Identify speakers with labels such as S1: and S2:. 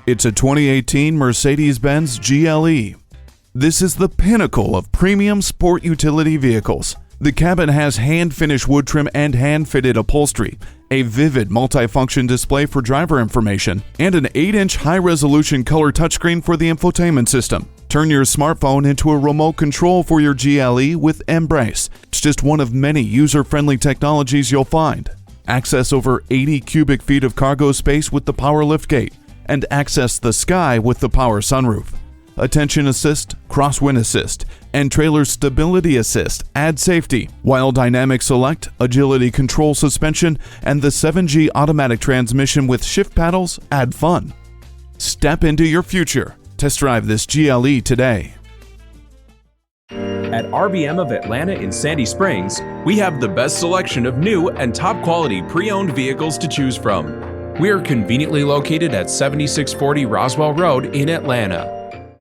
S1: It's a 2018 Mercedes-Benz GLE. This is the pinnacle of premium sport utility vehicles. The cabin has hand-finished wood trim and hand-fitted upholstery, a vivid multifunction display for driver information, and an 8-inch high-resolution color touchscreen for the infotainment system. Turn your smartphone into a remote control for your GLE with Embrace. It's just one of many user-friendly technologies you'll find. Access over 80 cubic feet of cargo space with the power liftgate, and access the sky with the power sunroof. Attention assist, crosswind assist, and trailer stability assist add safety, while dynamic select, agility control suspension, and the 7G automatic transmission with shift paddles add fun. Step into your future. Test drive this GLE today.
S2: At RBM of Atlanta in Sandy Springs, we have the best selection of new and top quality pre-owned vehicles to choose from. We are conveniently located at 7640 Roswell Road in Atlanta.